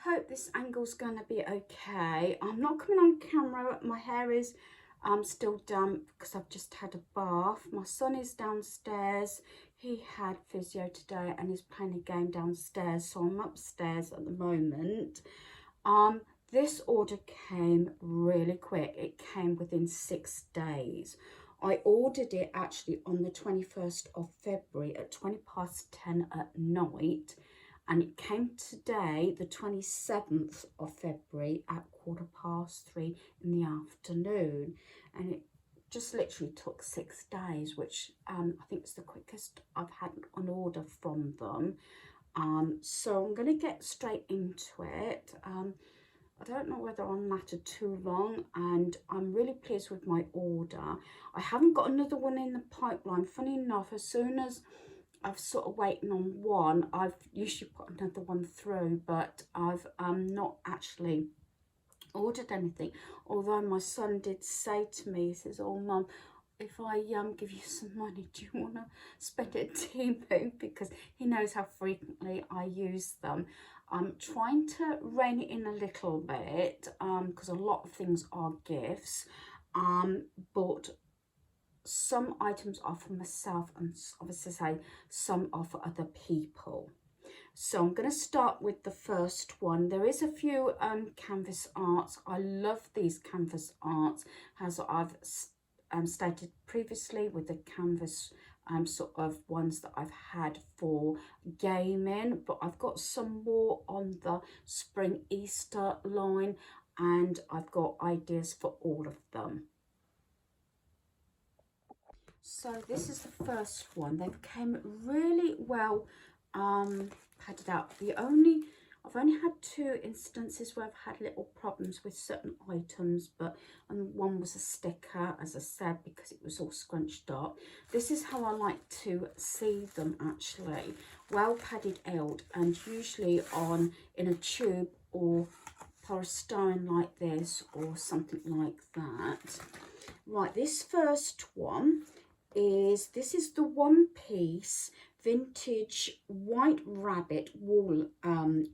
hope this angle's going to be okay. I'm not coming on camera. My hair is still damp because I've just had a bath. My son is downstairs. He had physio today and he's playing a game downstairs, so I'm upstairs at the moment. This order came really quick. It came within 6 days. I ordered it actually on the 21st of February at 10:20 at night, and it came today, the 27th of February at 3:15 in the afternoon, and it just literally took 6 days, which I think is the quickest I've had an order from them. So I'm going to get straight into it. I don't know whether I'll natter too long, and I'm really pleased with my order. I haven't got another one in the pipeline. Funny enough, as soon as I've sort of waiting on one, I've usually put another one through, but I've not actually ordered anything. Although my son did say to me, he says, "Oh Mum, if I give you some money, do you want to spend it at Temu?" Because he knows how frequently I use them. I'm trying to rein it in a little bit because a lot of things are gifts, but some items are for myself and obviously say some are for other people. So I'm going to start with the first one. There is a few canvas arts. I love these canvas arts, as I've stated previously, with the canvas sort of ones that I've had for gaming, but I've got some more on the spring Easter line, and I've got ideas for all of them. So this is the first one. They came really well padded out. I've only had 2 instances where I've had little problems with certain items, but one was a sticker, as I said, because it was all scrunched up. This is how I like to see them, actually, well padded out, and usually in a tube or polystyrene like this or something like that. Right, this first one is the one piece vintage white rabbit wool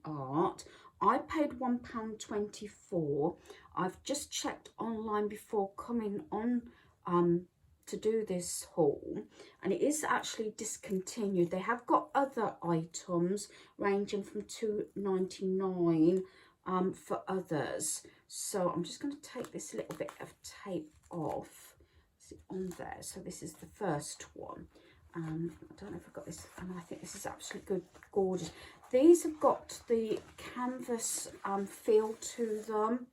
art. I paid £1.24. I've just checked online before coming on to do this haul, and it is actually discontinued. They have got other items ranging from £2.99 for others. So I'm just going to take this little bit of tape off. Is it on there? So this is the first one. I don't know if I've got this, and I think this is absolutely good, gorgeous. These have got the canvas feel to them,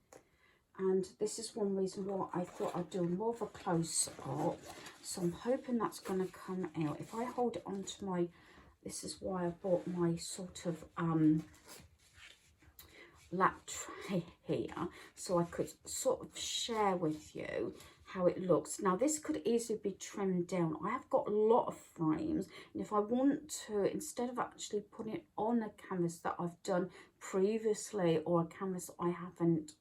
and this is one reason why I thought I'd do more of a close-up. So I'm hoping that's going to come out. If I hold it onto my, this is why I bought my sort of lap tray here, so I could sort of share with you how it looks. Now this could easily be trimmed down. I have got a lot of frames, and if I want to, instead of actually putting it on a canvas that I've done previously or a canvas I haven't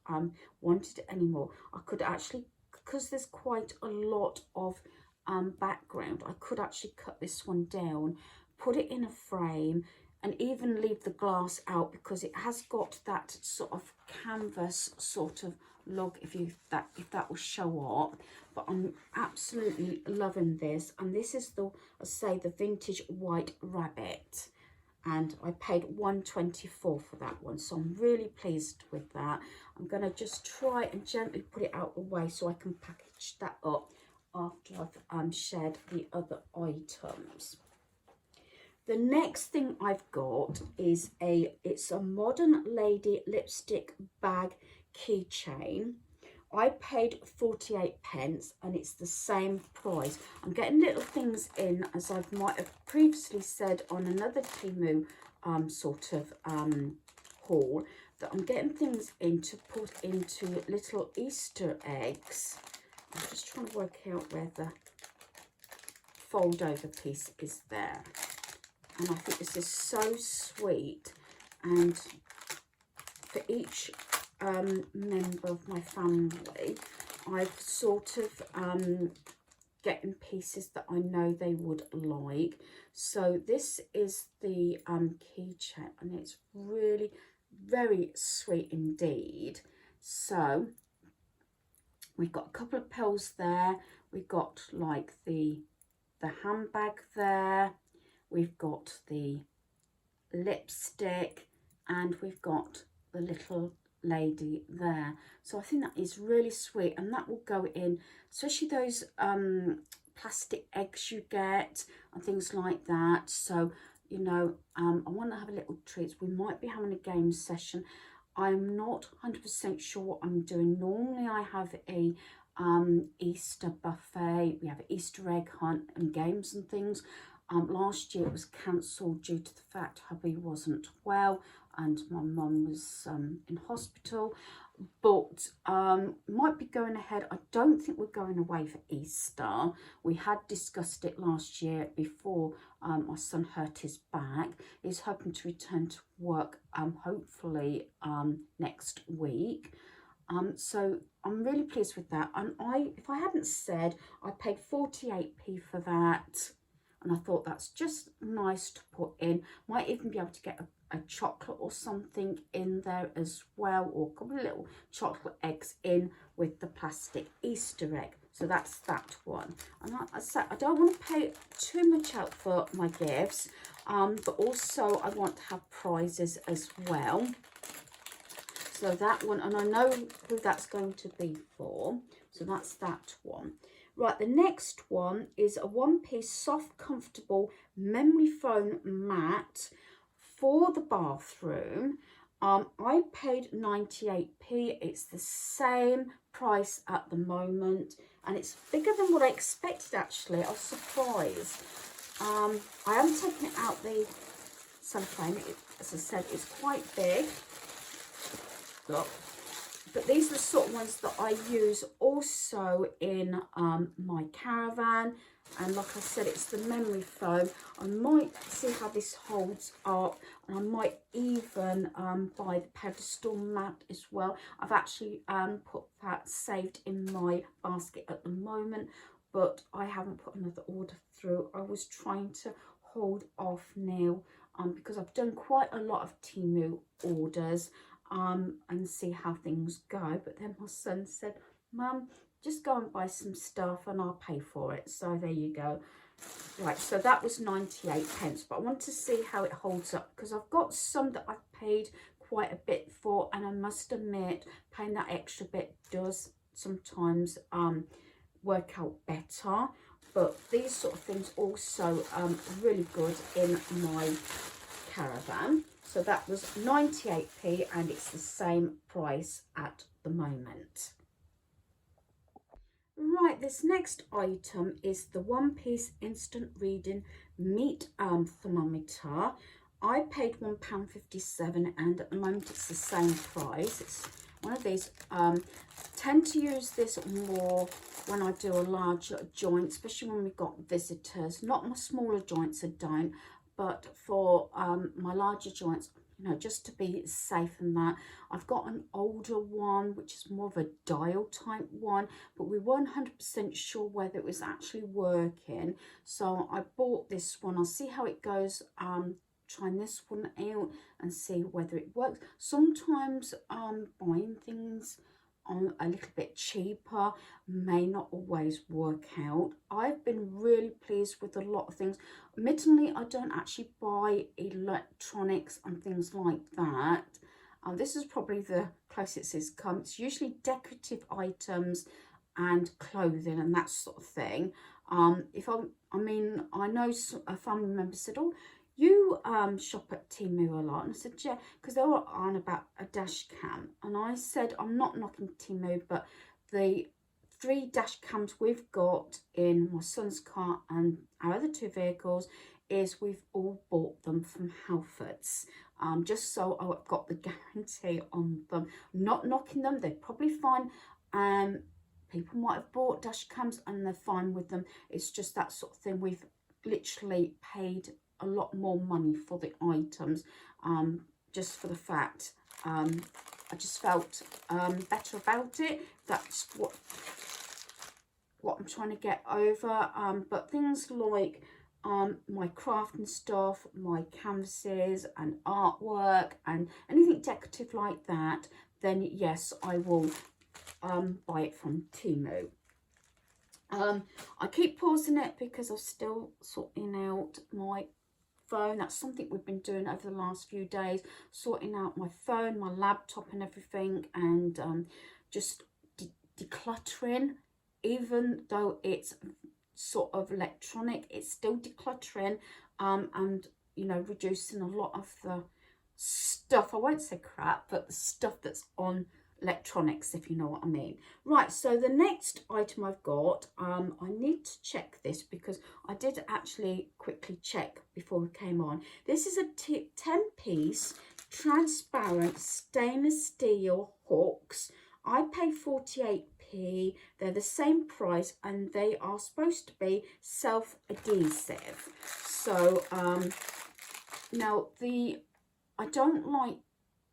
wanted anymore, I could actually, because there's quite a lot of background, I could actually cut this one down, put it in a frame, and even leave the glass out, because it has got that sort of canvas sort of look, if that will show up. But I'm absolutely loving this, and this is the, I say, the vintage white rabbit, and I paid £1.24 for that one, so I'm really pleased with that. I'm going to just try and gently put it out of the way so I can package that up after I've shared the other items. The next thing I've got is it's a Modern Lady lipstick bag keychain. I paid 48p, and it's the same price. I'm getting little things in, as I might have previously said on another Temu sort of haul, that I'm getting things in to put into little Easter eggs. I'm just trying to work out where the fold over piece is there. And I think this is so sweet, and for each member of my family, I've sort of getting pieces that I know they would like. So this is the keychain, and it's really, very sweet indeed. So we've got a couple of pills there. We've got like the handbag there. We've got the lipstick, and we've got the little lady there. So I think that is really sweet, and that will go in, especially those plastic eggs you get and things like that. So, you know, I want to have a little treat. We might be having a game session. I'm not 100% sure what I'm doing. Normally I have a Easter buffet. We have an Easter egg hunt and games and things. Last year it was cancelled due to the fact hubby wasn't well and my mum was in hospital, but might be going ahead. I don't think we're going away for Easter. We had discussed it last year before my son hurt his back. He's hoping to return to work hopefully next week. So I'm really pleased with that. And if I hadn't said, I paid 48p for that. And I thought that's just nice to put in. Might even be able to get a chocolate or something in there as well, or a couple of little chocolate eggs in with the plastic Easter egg. So that's that one. And like I said, I don't want to pay too much out for my gifts, but also I want to have prizes as well. So that one, and I know who that's going to be for. So that's that one. Right, the next one is a one-piece soft, comfortable memory foam mat for the bathroom. I paid 98p. It's the same price at the moment, and it's bigger than what I expected actually. I was surprised. I am taking it out the cellophane. As I said, it's quite big. Look. But these are the sort of ones that I use also in my caravan. And like I said, it's the memory foam. I might see how this holds up. And I might even buy the pedestal mat as well. I've actually put that saved in my basket at the moment. But I haven't put another order through. I was trying to hold off now because I've done quite a lot of Temu orders. And see how things go. But then my son said, Mum, just go and buy some stuff and I'll pay for it. So there you go. Right, so that was 98p. But I want to see how it holds up, because I've got some that I've paid quite a bit for, and I must admit paying that extra bit does sometimes work out better. But these sort of things also really good in my caravan. So that was 98p, and it's the same price at the moment. Right, this next item is the one-piece instant reading meat thermometer. I paid £1.57, and at the moment it's the same price. It's one of these. Tend to use this more when I do a larger joint, especially when we've got visitors. Not my smaller joints, I don't. But for my larger joints, you know, just to be safe in that, I've got an older one, which is more of a dial type one, but we weren't 100% sure whether it was actually working. So I bought this one. I'll see how it goes, trying this one out and see whether it works. Sometimes buying things on a little bit cheaper may not always work out. I've been really pleased with a lot of things. Admittedly, I don't actually buy electronics and things like that. This is probably the closest it's come. It's usually decorative items and clothing and that sort of thing. I mean, I know a family member said, oh, you shop at Temu a lot. And I said, yeah, because they were on about a dash cam. And I said, I'm not knocking Temu, but the 3 dash cams we've got in my son's car and our other 2 vehicles is we've all bought them from Halfords. Just so I've got the guarantee on them. Not knocking them, they're probably fine. People might have bought dash cams and they're fine with them. It's just that sort of thing. We've literally paid a lot more money for the items, just for the fact I just felt better about it. That's what I'm trying to get over. But things like my crafting stuff, my canvases and artwork and anything decorative like that, then yes, I will buy it from Temu. I keep pausing it because I'm still sorting out my phone. That's something we've been doing over the last few days, sorting out my phone, my laptop and everything, and just decluttering. Even though it's sort of electronic, it's still decluttering, and you know, reducing a lot of the stuff, I won't say crap, but the stuff that's on electronics, if you know what I mean. Right, so the next item I've got, I need to check this because I did actually quickly check before we came on. This is a 10-piece transparent stainless steel hooks. I pay 48p. They're the same price and they are supposed to be self-adhesive. So now I don't like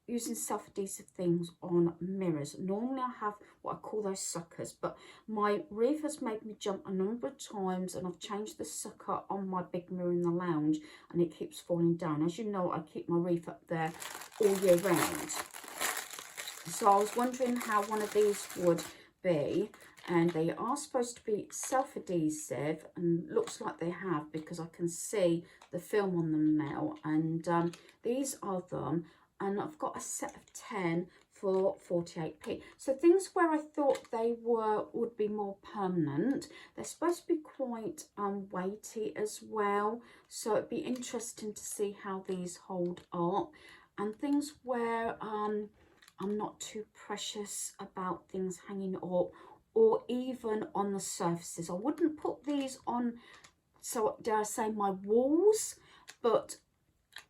using self-adhesive things on mirrors. Normally I have what I call those suckers, but my reef has made me jump a number of times and I've changed the sucker on my big mirror in the lounge and it keeps falling down. As you know, I keep my reef up there all year round. So I was wondering how one of these would be, and they are supposed to be self-adhesive and looks like they have because I can see the film on them now, and these are them, and I've got a set of 10 for 48p. So things where I thought they would be more permanent, they're supposed to be quite weighty as well, so it'd be interesting to see how these hold up. And things where I'm not too precious about things hanging up or even on the surfaces. I wouldn't put these on, so dare I say, my walls, but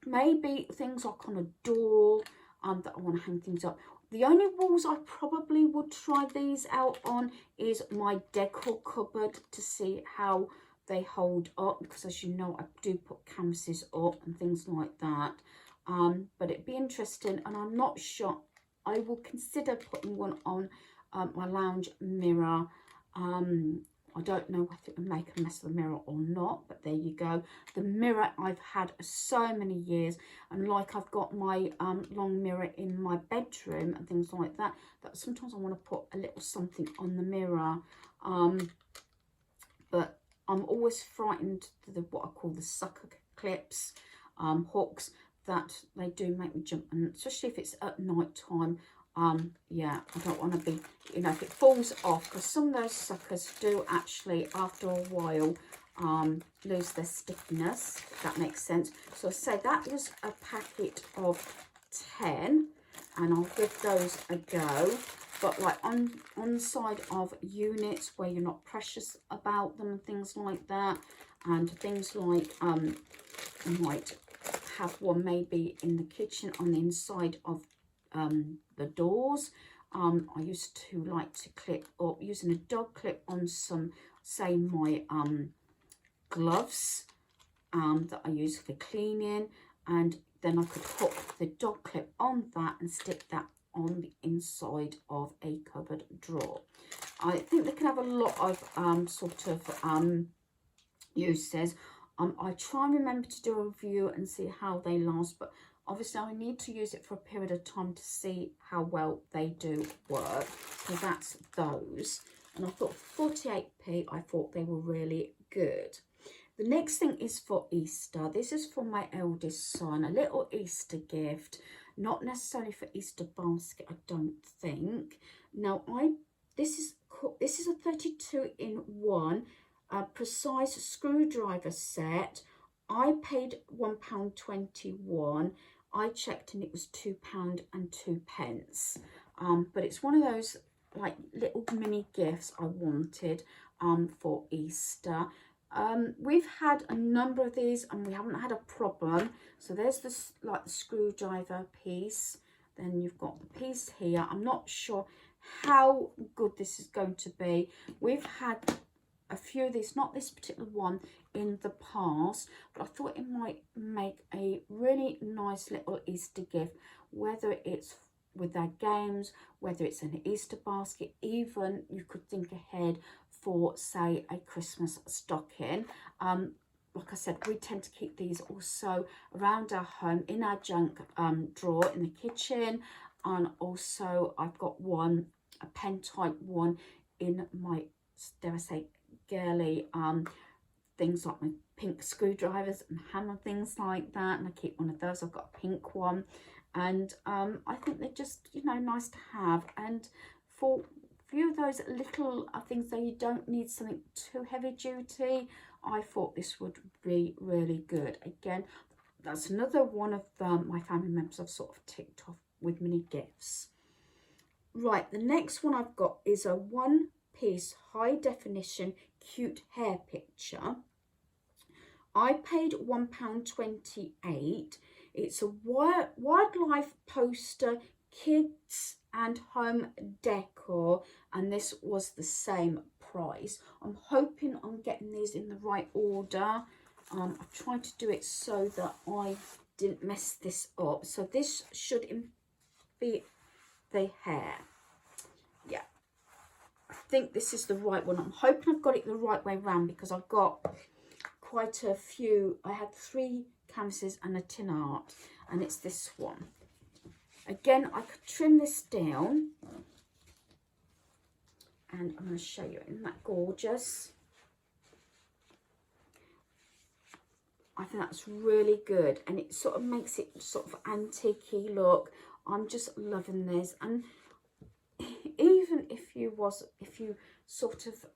maybe things like on a door that I want to hang things up. The only walls I probably would try these out on is my decor cupboard to see how they hold up, because as you know, I do put canvases up and things like that. But it'd be interesting, and I'm not sure. I will consider putting one on my lounge mirror. I don't know if it would make a mess of the mirror or not, but there you go. The mirror I've had so many years, and like I've got my long mirror in my bedroom and things like that, that sometimes I want to put a little something on the mirror. But I'm always frightened to what I call the sucker clips, hooks, that they do make me jump, and especially if it's at night time. Yeah, I don't want to be, you know, if it falls off, because some of those suckers do actually after a while lose their stickiness, if that makes sense. So I say that was a packet of 10 and I'll give those a go. But like on the side of units where you're not precious about them and things like that, and things like you might have one maybe in the kitchen on the inside of the doors. I used to like to clip up using a dog clip on some, say, my gloves that I use for cleaning, and then I could hook the dog clip on that and stick that on the inside of a cupboard drawer. I think they can have a lot of sort of uses. I try and remember to do a review and see how they last, but obviously I need to use it for a period of time to see how well they do work. So that's those. And I thought 48p, I thought they were really good. The next thing is for Easter. This is for my eldest son, a little Easter gift. Not necessarily for Easter basket, I don't think. Now, this is a 32-in-1 precise screwdriver set. I paid £1.21. I checked and it was £2.02. But it's one of those like little mini gifts I wanted for Easter. We've had a number of these and we haven't had a problem. So there's this like the screwdriver piece. Then you've got the piece here. I'm not sure how good this is going to be. We've had a few of these, not this particular one, in the past, but I thought it might make a really nice little Easter gift, whether it's with their games, whether it's an Easter basket, even you could think ahead for, say, a Christmas stocking. like I said, we tend to keep these also around our home, in our junk drawer in the kitchen. And also I've got one, a pen type one, in my, dare I say, girly things like my pink screwdrivers and hammer, things like that. And I keep one of those. I've got a pink one. And I think they're just, you know, nice to have. And for a few of those little things that you don't need something too heavy duty, I thought this would be really good. Again, that's another one of my family members I've sort of ticked off with mini gifts. Right, the next one I've got is a one-piece high-definition cute hair picture. I paid £1.28. It's a wildlife poster, kids and home decor, and this was the same price. I'm hoping I'm getting these in the right order. I've tried to do it so that I didn't mess this up. So this should be the hair. Yeah, I think this is the right one. I'm hoping I've got it the right way around, because I've got quite a few. I had 3 canvases and a tin art, and it's this one. Again, I could trim this down, and I'm going to show you. Isn't that gorgeous? I think that's really good, and it sort of makes it sort of antique-y look. I'm just loving this. And even if you sort of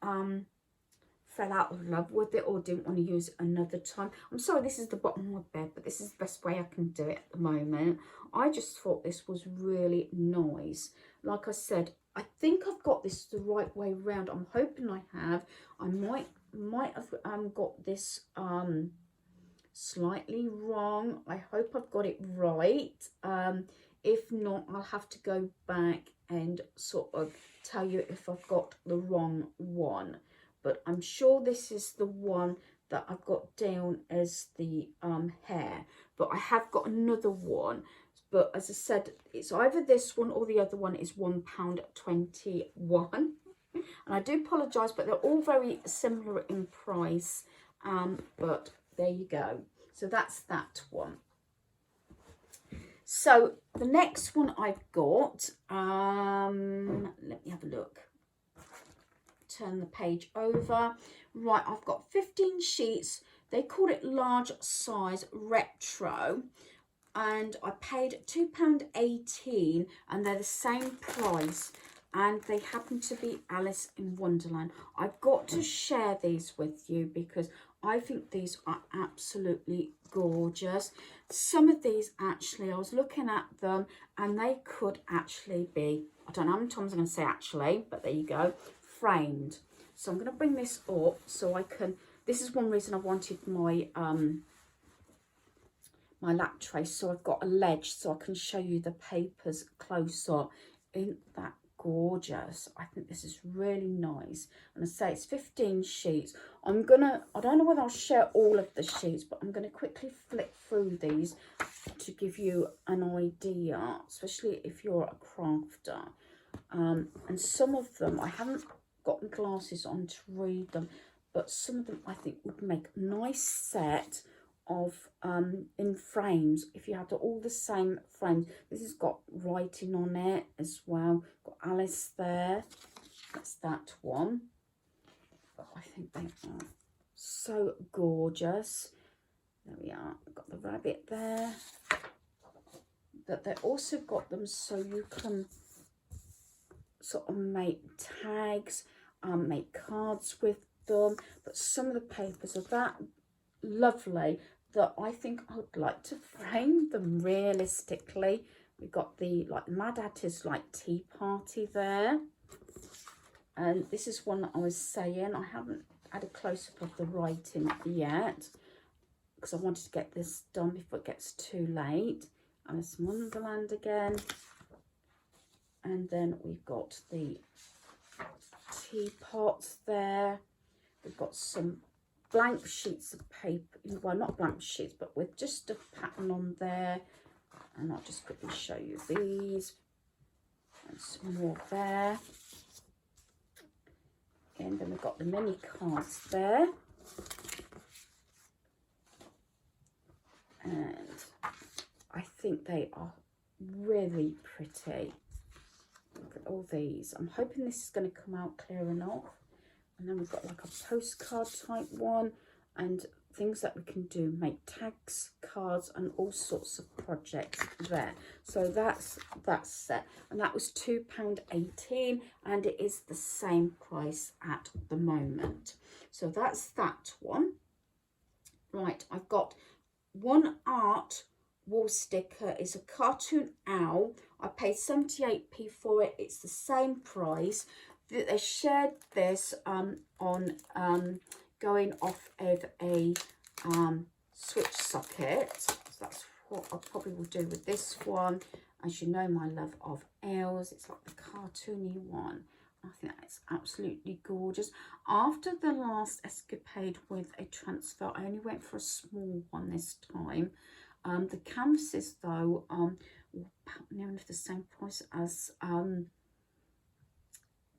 fell out of love with it or didn't want to use it another time, I'm sorry, this is the bottom of my bed, but this is the best way I can do it at the moment. I just thought this was really nice. Like I said, I think I've got this the right way round. I'm hoping I have. I might have got this slightly wrong. I hope I've got it right. If not, I'll have to go back and sort of tell you if I've got the wrong one. But I'm sure this is the one that I've got down as the hair. But I have got another one. But as I said, it's either this one or the other one is £1.21. And I do apologise, but they're all very similar in price. But there you go. So that's that one. So the next one I've got, let me have a look. Turn the page over. Right, I've got 15 sheets. They call it large size retro, and I paid £2.18, and they're the same price, and they happen to be Alice in Wonderland. I've got to share these with you because I think these are absolutely gorgeous. Some of these actually, I was looking at them, and they could actually be, I don't know how many times I'm going to say actually, but there you go, framed. So I'm going to bring this up so I can, this is one reason I wanted my my lap tray, so I've got a ledge so I can show you the papers close up. Isn't that gorgeous? I think this is really nice. And I say it's 15 sheets. I don't know whether I'll share all of the sheets, but I'm gonna quickly flick through these to give you an idea, especially if you're a crafter. And some of them, I haven't got my glasses on to read them, but some of them I think would make a nice set of in frames if you had all the same frames. This has got writing on it as well. Got Alice there. That's that one. But I think they are so gorgeous. There we are. Got the rabbit there. But they also got them so you can sort of make tags, make cards with them. But some of the papers are that lovely that I think I would like to frame them realistically. We've got the Mad Hatter's tea party there. And this is one that I was saying, I haven't had a close-up of the writing yet because I wanted to get this done before it gets too late. Alice in Wonderland again. And then we've got the teapots there. We've got some blank sheets of paper, well, not blank sheets, but with just a pattern on there. And I'll just quickly show you these. And some more there. And then we've got the mini cards there. And I think they are really pretty. Look at all these. I'm hoping this is going to come out clear enough. And then we've got like a postcard type one and things that we can do, make tags, cards, and all sorts of projects there. So that's set, and that was £2.18, and it is the same price at the moment. So that's that one. Right, I've got one art wall sticker. Is a cartoon owl. I paid 78p for it. It's the same price. They shared this on going off of a switch socket. So that's what I probably will do with this one. As you know, my love of owls, it's like the cartoony one. I think that's absolutely gorgeous. After the last escapade with a transfer, I only went for a small one this time. The canvases though nearly the same price as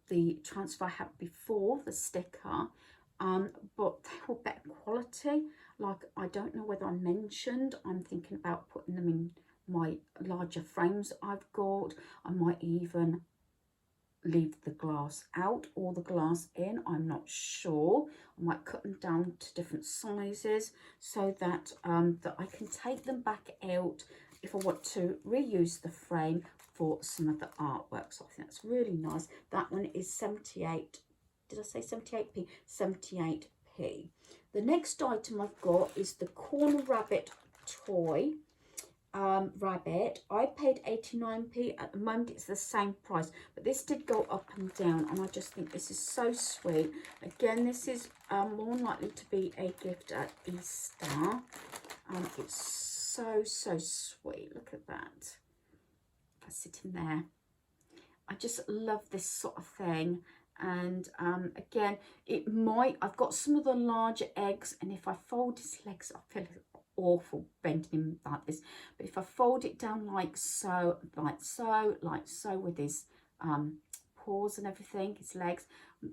the transfer I had before, the sticker, but they were better quality. Like, I don't know whether I mentioned, I'm thinking about putting them in my larger frames I've got. I might even leave the glass out or the glass in, I'm not sure. I might cut them down to different sizes so that that I can take them back out if I want to reuse the frame for some of the artwork. So I think that's really nice. That one is 78, did I say 78p? 78p. The next item I've got is the corner rabbit toy. Rabbit, I paid 89p. At the moment it's the same price, but this did go up and down, and I just think this is so sweet. Again, this is more likely to be a gift at Easter. It's so sweet. Look at that, sitting there. I just love this sort of thing. And again, it might, I've got some of the larger eggs, and if I fold his legs, I feel awful bending him like this, but if I fold it down like so, with his paws and everything, his legs,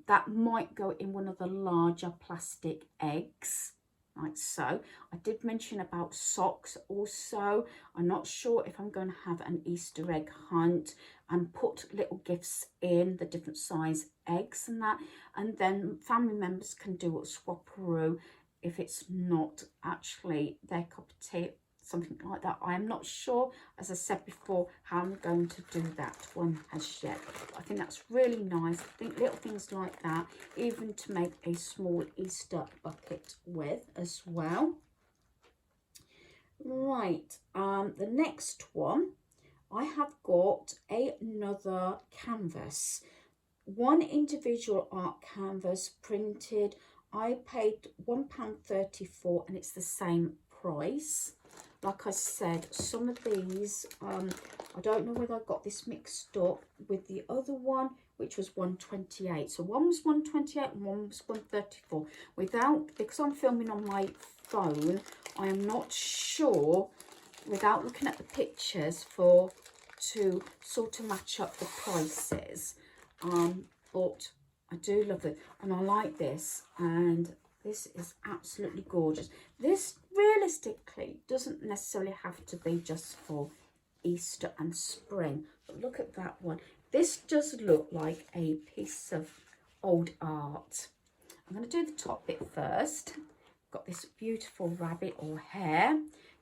that might go in one of the larger plastic eggs, like so. I did mention about socks also. I'm not sure if I'm going to have an Easter egg hunt and put little gifts in the different size eggs and that, and then family members can do a swapperoo if it's not actually their cup of tea, something like that. I am not sure, as I said before, how I'm going to do that one as yet. But I think that's really nice. I think little things like that, even to make a small Easter bucket with as well. Right, the next one, I have got another canvas. One individual art canvas printed. I paid £1.34, and it's the same price. Like I said, some of these, I don't know whether I got this mixed up with the other one, which was 128. So one was 128 and one was 134. Because I'm filming on my phone, I am not sure, without looking at the pictures, to sort of match up the prices. But I do love it, and I like this, and this is absolutely gorgeous. This realistically doesn't necessarily have to be just for Easter and spring, but look at that one. This does look like a piece of old art. I'm going to do the top bit first. Got this beautiful rabbit or hare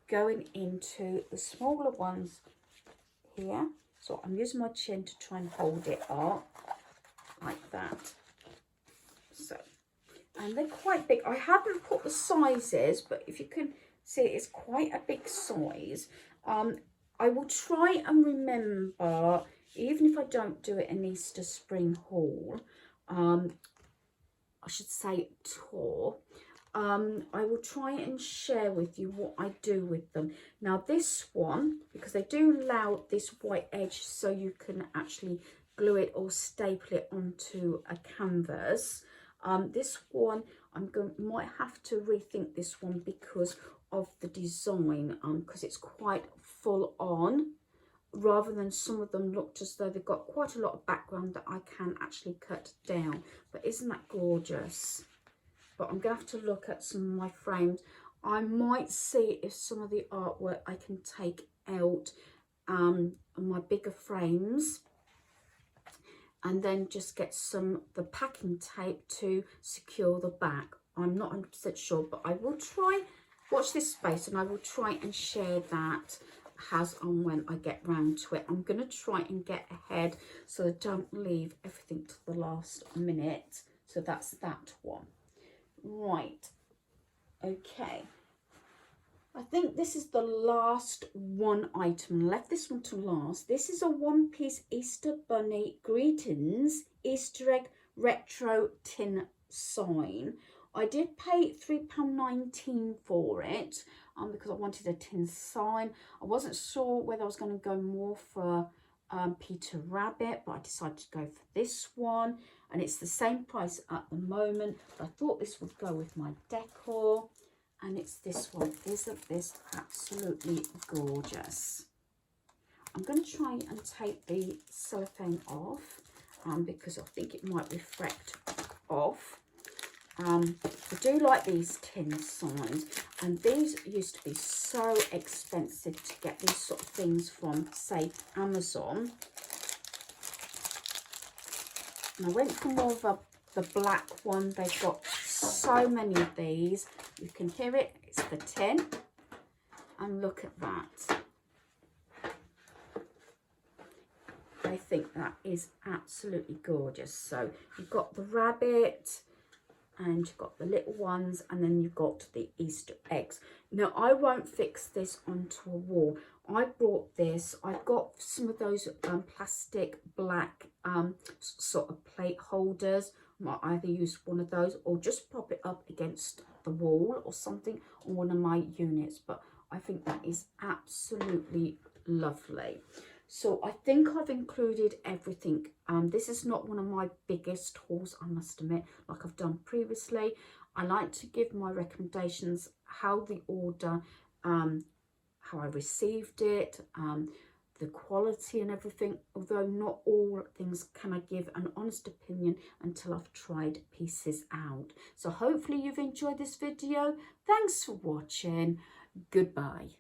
going into the smaller ones here. So I'm using my chin to try and hold it up like that. So, and they're quite big. I haven't put the sizes, but if you can see, it's quite a big size. I will try and remember, even if I don't do it in Easter spring haul, I should say tour, I will try and share with you what I do with them. Now this one, because they do allow this white edge so you can actually glue it or staple it onto a canvas. This one might have to rethink this one because of the design, because it's quite full on, rather than some of them looked as though they've got quite a lot of background that I can actually cut down. But isn't that gorgeous? But I'm going to have to look at some of my frames. I might see if some of the artwork I can take out on my bigger frames, and then just get the packing tape to secure the back. I'm not 100% sure, but I will try. Watch this space, and I will try and share that as and when I get round to it. I'm going to try and get ahead so I don't leave everything to the last minute. So that's that one. Right. Okay. I think this is the last one item. I left this one to last. This is a one-piece Easter Bunny Greetings Easter egg retro tin sign. I did pay £3.19 for it because I wanted a tin sign. I wasn't sure whether I was going to go more for Peter Rabbit, but I decided to go for this one, and it's the same price at the moment. But I thought this would go with my decor. And it's this one. Isn't this absolutely gorgeous? I'm going to try and take the cellophane off because I think it might reflect off. I do like these tin signs, and these used to be so expensive to get these sort of things from, say, Amazon. And I went for more of the black one. They've got so many of these. You can hear it. It's the tin. And look at that. I think that is absolutely gorgeous. So you've got the rabbit, and you've got the little ones, and then you've got the Easter eggs. Now, I won't fix this onto a wall. I brought this. I've got some of those plastic black sort of plate holders. I might either use one of those or just pop it up against the wall or something on one of my units. But I think that is absolutely lovely. So I think I've included everything. This is not one of my biggest hauls, I must admit, like I've done previously. I like to give my recommendations, how the order, how I received it, the quality and everything, although not all things can I give an honest opinion until I've tried pieces out. So hopefully you've enjoyed this video. Thanks for watching. Goodbye.